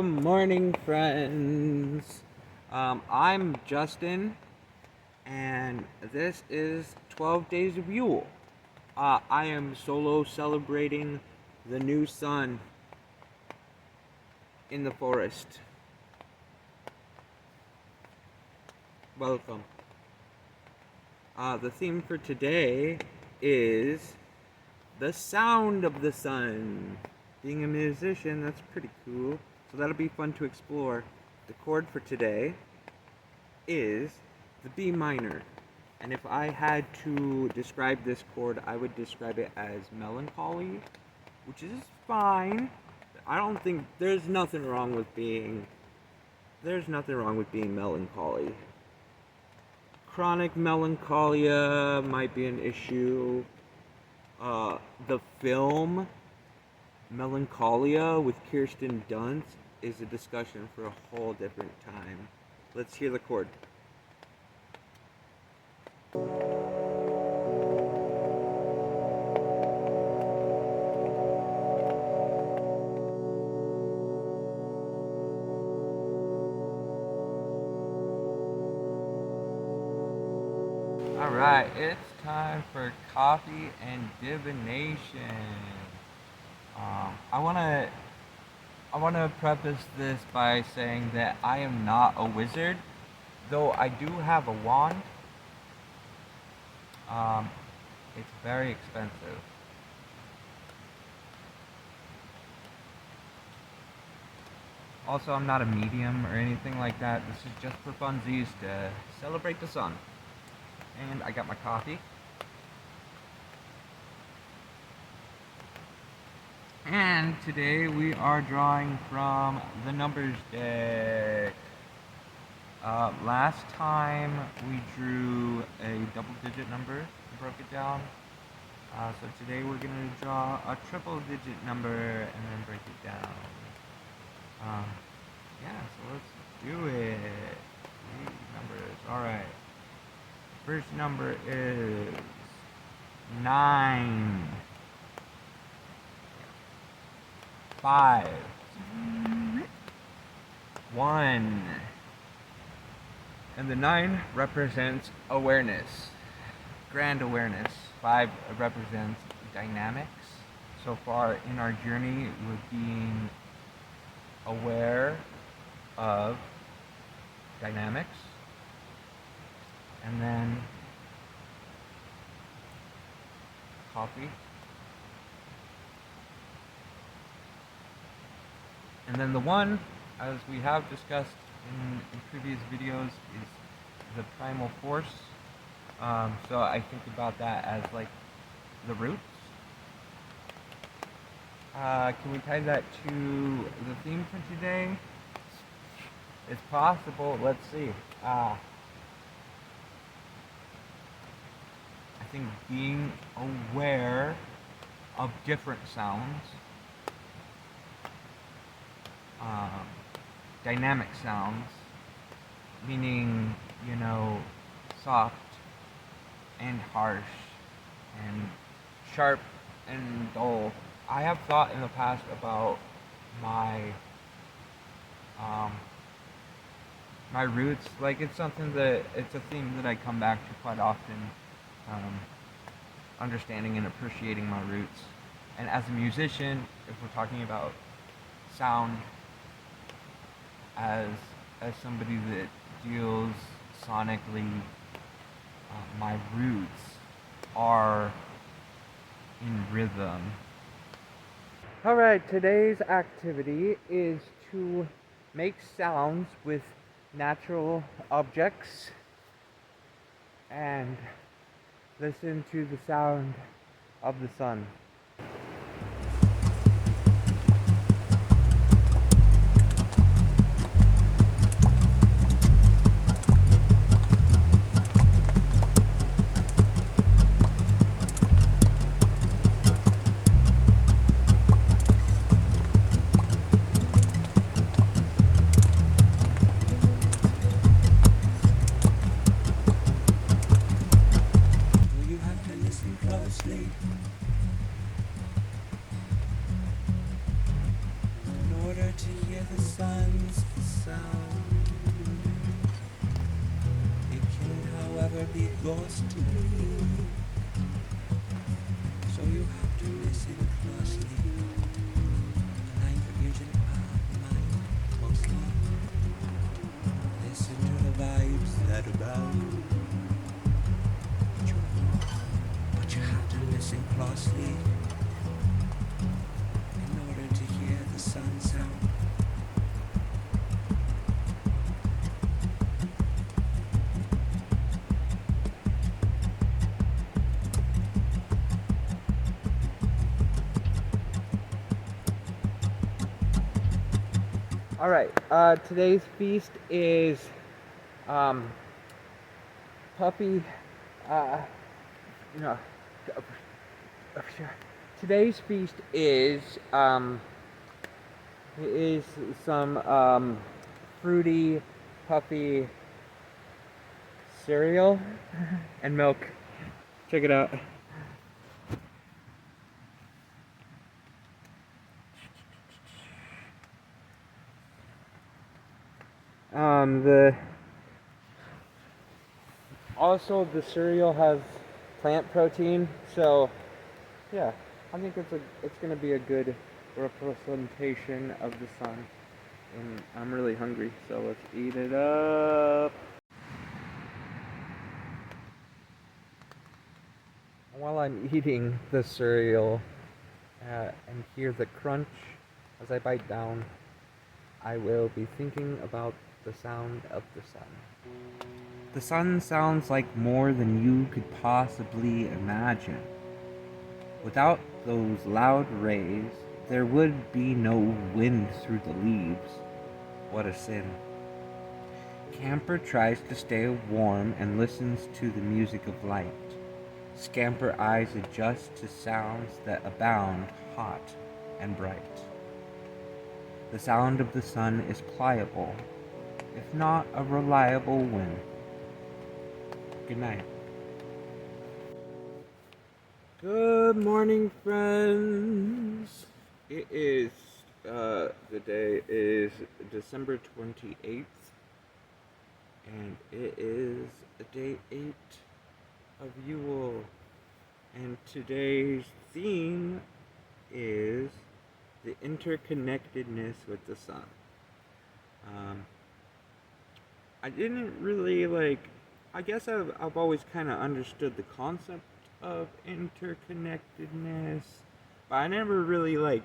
Good morning, friends. I'm Justin, and this is 12 Days of Yule. I am solo celebrating the new sun in the forest. Welcome. The theme for today is the sound of the sun. Being a musician, that's pretty cool. So that'll be fun to explore. The chord for today is the B minor. And if I had to describe this chord, I would describe it as melancholy, which is fine. I don't think there's nothing wrong with being melancholy. Chronic melancholia might be an issue. The film Melancholia with Kirsten Dunst is a discussion for a whole different time. Let's hear the chord. Alright, it's time for coffee and divination. I wanna preface this by saying that I am not a wizard, though I do have a wand. It's very expensive. Also, I'm not a medium or anything like that. This is just for funsies to celebrate the sun. And I got my coffee. And today we are drawing from the numbers deck. Last time we drew a double-digit number and broke it down. So today we're going to draw a triple-digit number and then break it down. Yeah, so let's do it. Numbers. Alright. First number is 9. 5. 1. And the 9 represents awareness, grand awareness. 5 represents dynamics. So far in our journey, we're being aware of dynamics. And then coffee. And then the 1, as we have discussed in previous videos, is the primal force. So I think about that as like the roots. Can we tie that to the theme for today? It's possible. Let's see. I think being aware of different sounds, dynamic sounds, meaning, soft and harsh and sharp and dull. I have thought in the past about my roots. Like, it's a theme that I come back to quite often. Understanding and appreciating my roots. And as a musician, if we're talking about sound, as somebody that deals sonically, my roots are in rhythm. Alright, today's activity is to make sounds with natural objects and listen to the sound of the sun. never be ghostly. So you have to listen closely. The night vision of mind mostly. Listen to the vibes that abound. But you have to listen closely in order to hear the sun sound. All right. Today's feast is puppy. No. Today's feast is some fruity, puffy cereal and milk. Check it out. The cereal has plant protein, so yeah, I think it's gonna be a good representation of the sun. And I'm really hungry, so let's eat it up. While I'm eating the cereal and hear the crunch as I bite down, I will be thinking about the sound of the sun. The sun sounds like more than you could possibly imagine. Without those loud rays, there would be no wind through the leaves. What a sin. Scamper tries to stay warm and listens to the music of light. Scamper eyes adjust to sounds that abound, hot and bright. The sound of the sun is pliable, if not a reliable wind. Good night. Good morning, friends. It is, the day is December 28th, and it is day 8 of Yule. And today's theme is the interconnectedness with the sun. I didn't really I guess I've always kind of understood the concept of interconnectedness, but I never really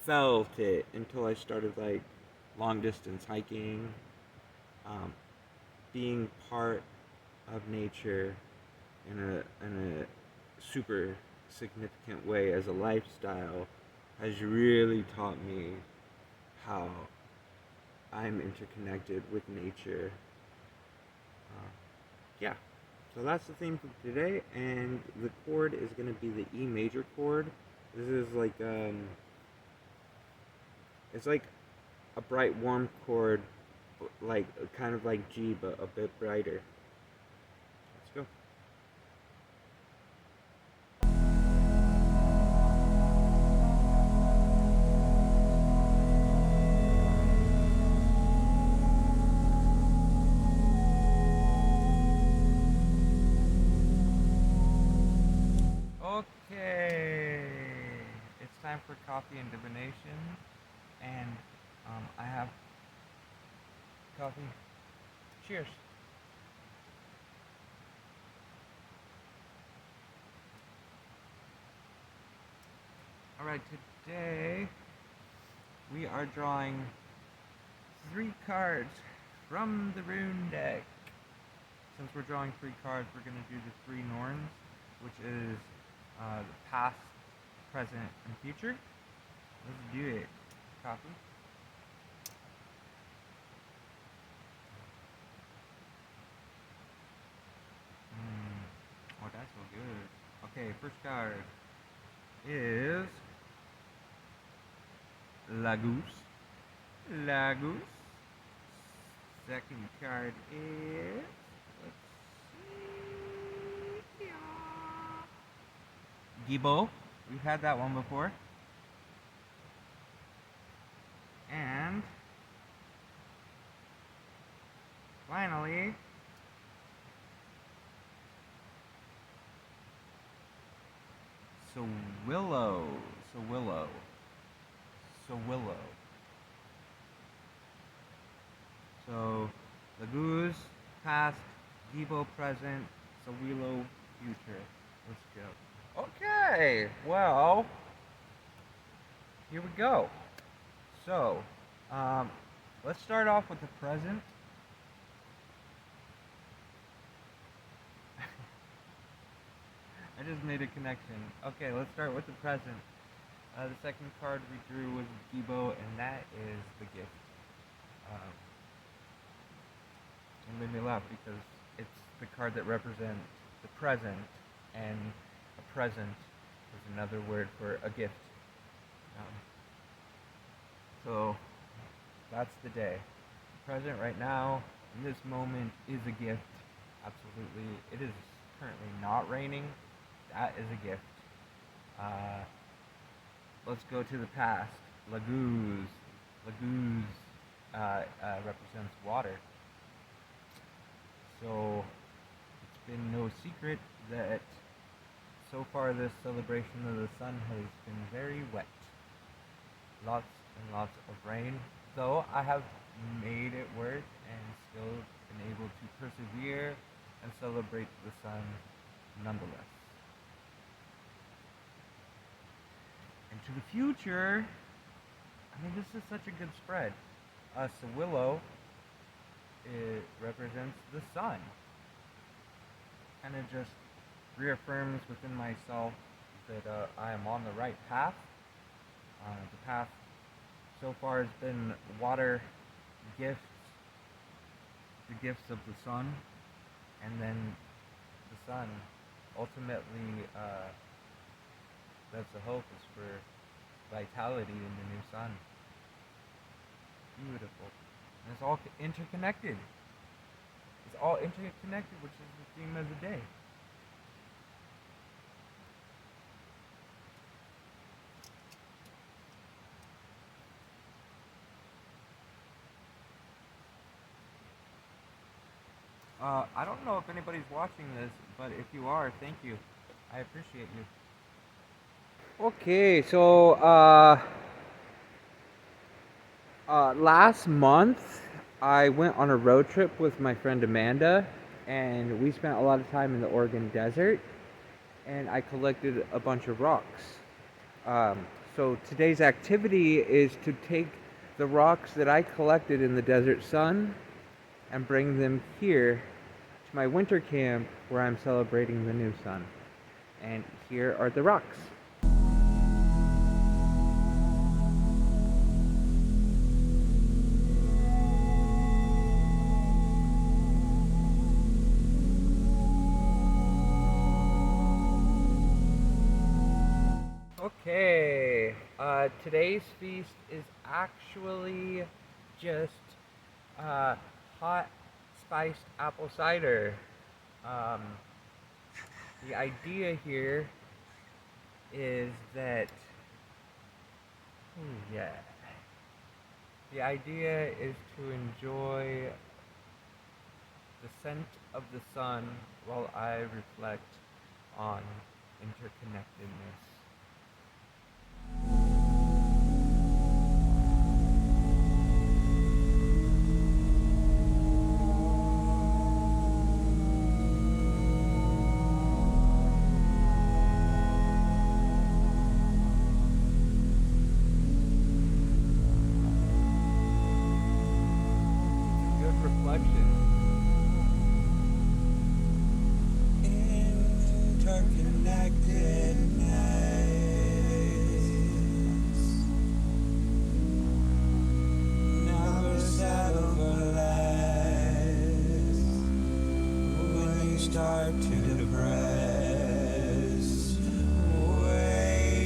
felt it until I started long distance hiking, being part of nature in a super significant way as a lifestyle has really taught me how I'm interconnected with nature. Yeah, so that's the theme for today, and the chord is going to be the E major chord. This is it's like a bright warm chord, kind of like G, but a bit brighter. Let's go. Okay, it's time for coffee and divination, and I have coffee. Cheers. Alright, today we are drawing 3 cards from the rune deck. Since we're drawing 3 cards, we're going to do the 3 Norns, which is the past, present, and future. Let's do it. Copy. Oh, that's so good. Okay, first card is Lagoose. Second card is, let's see, Gibo. We've had that one before. And finally, Swillow. Swillow. Swillow. So, Laguz, past, Devo, present, Swillow, future. Let's go. Okay, well, here we go. So, let's start off with the present. I just made a connection. Okay, let's start with the present. The second card we drew was Debo, and that is the gift. It made me laugh because it's the card that represents the present, and a present is another word for a gift. So that's the day. The present right now, in this moment, is a gift. Absolutely. It is currently not raining. That is a gift. Let's go to the past. Laguz. Laguz represents water. So it's been no secret that so far this celebration of the sun has been very wet. Lots and lots of rain. Though I have made it work and still been able to persevere and celebrate the sun nonetheless. And to the future, I mean, this is such a good spread. Swillow, it represents the sun. Kind of just reaffirms within myself that I am on the right path. The path so far has been water, gifts, the gifts of the sun, and then the sun. Ultimately, that's the hope, is for vitality in the new sun. Beautiful. And it's all interconnected. It's all interconnected, which is the theme of the day. I don't know if anybody's watching this, but if you are, thank you. I appreciate you. Okay, so last month I went on a road trip with my friend Amanda, and we spent a lot of time in the Oregon desert, and I collected a bunch of rocks. So today's activity is to take the rocks that I collected in the desert sun and bring them here to my winter camp where I'm celebrating the new sun. And here are the rocks. Okay, today's feast is actually just hot spiced apple cider. The idea here is that, the idea is to enjoy the scent of the sun while I reflect on interconnectedness. Start to depress. Wait,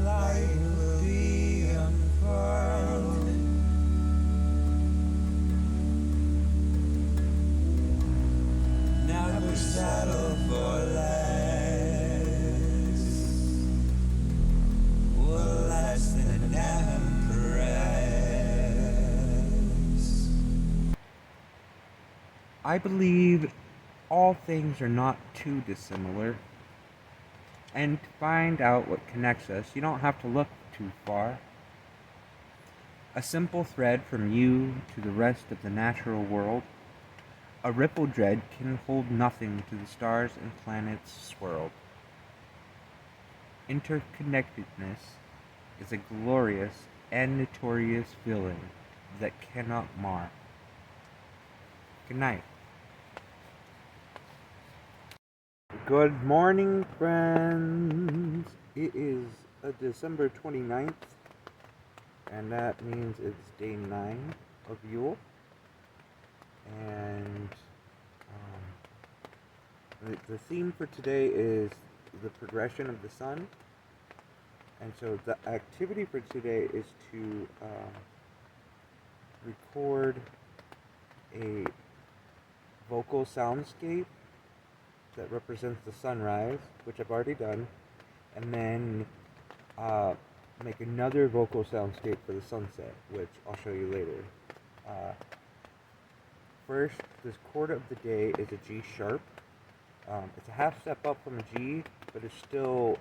light will be unfurled. Never settle for less. We're less than an empress. I believe all things are not too dissimilar. And to find out what connects us, you don't have to look too far. A simple thread from you to the rest of the natural world. A ripple thread can hold nothing to the stars and planets swirled. Interconnectedness is a glorious and notorious feeling that cannot mar. Good night. Good morning, friends. It is December 29th, and that means it's day 9 of Yule. And the theme for today is the progression of the sun. And so the activity for today is to record a vocal soundscape that represents the sunrise, which I've already done, and then make another vocal soundscape for the sunset, which I'll show you later. First, this chord of the day is a G sharp. It's a half step up from a G, but it's still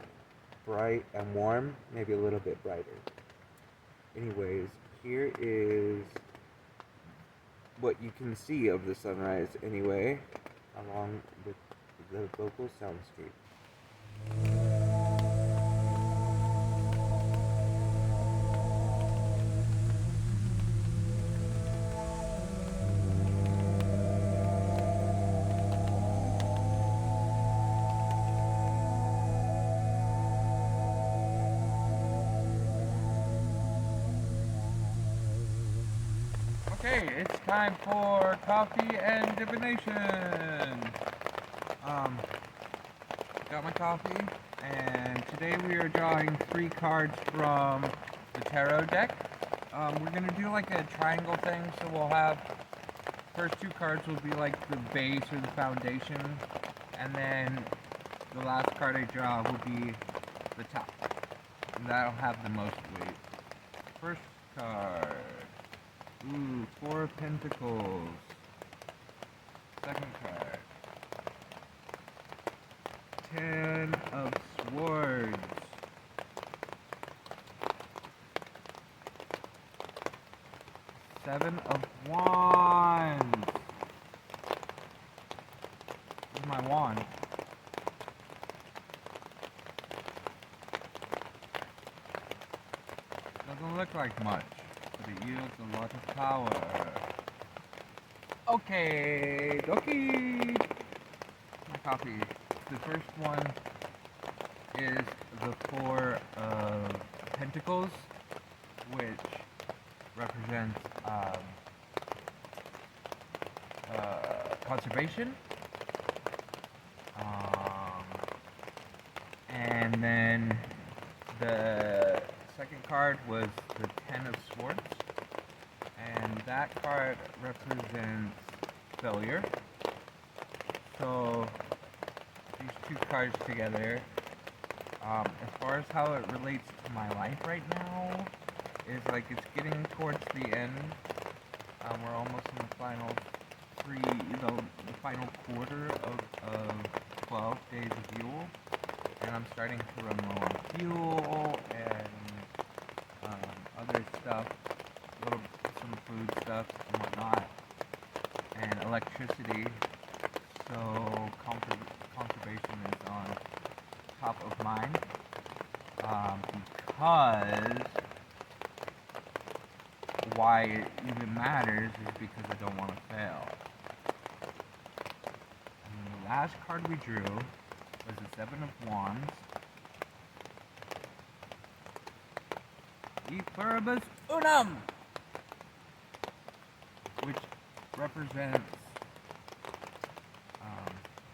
bright and warm, maybe a little bit brighter. Anyways, here is what you can see of the sunrise anyway, along with the vocal soundscape. Okay, it's time for coffee and divination. Got my coffee, and today we are drawing 3 cards from the tarot deck. We're gonna do like a triangle thing, so we'll have first 2 cards will be like the base or the foundation, and then the last card I draw will be the top, and that'll have the most weight. First card. Ooh, 4 of Pentacles. Second card. 10 of Swords. 7 of Wands. This is my wand. Doesn't look like much, but it yields a lot of power. Okay, dokie. My coffee. The first one is the 4 of Pentacles, which represents conservation. And then the second card was the 10 of Swords, and that card represents failure. So these 2 cards together, as far as how it relates to my life right now, is like it's getting towards the end. We're almost in the final the final quarter of 12 days of Yule, and I'm starting to run low on fuel and other stuff, some food stuff and whatnot, and electricity. So conservation is on top of mind, because why it even matters is because I don't want to fail. And the last card we drew was the 7 of Wands. E pluribus unum, which represents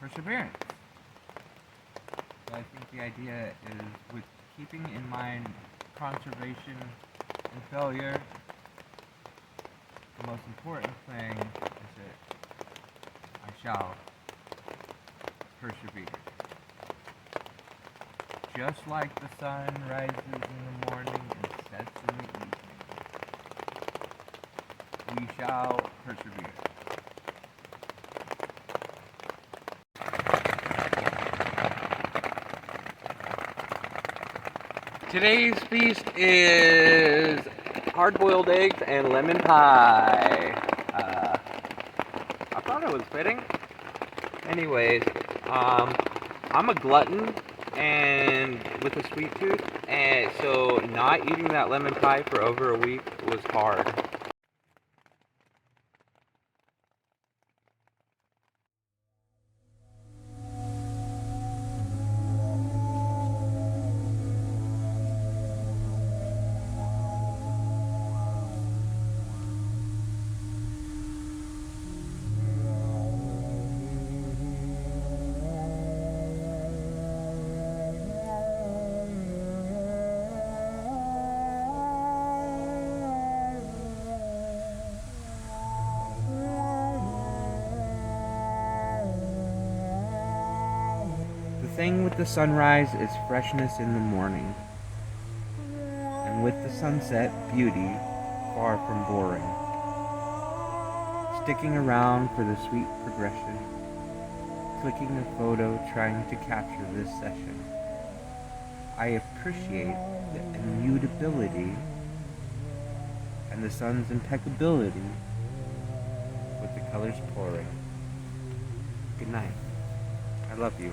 perseverance. So I think the idea is, with keeping in mind conservation and failure, the most important thing is that I shall persevere. Just like the sun rises in the morning and sets in the evening, we shall persevere. Today's feast is hard-boiled eggs and lemon pie. I thought it was fitting. Anyways, I'm a glutton and with a sweet tooth, and so not eating that lemon pie for over a week was hard. The thing with the sunrise is freshness in the morning, and with the sunset, beauty far from boring. Sticking around for the sweet progression, clicking a photo trying to capture this session. I appreciate the immutability and the sun's impeccability with the colors pouring. Good night. I love you.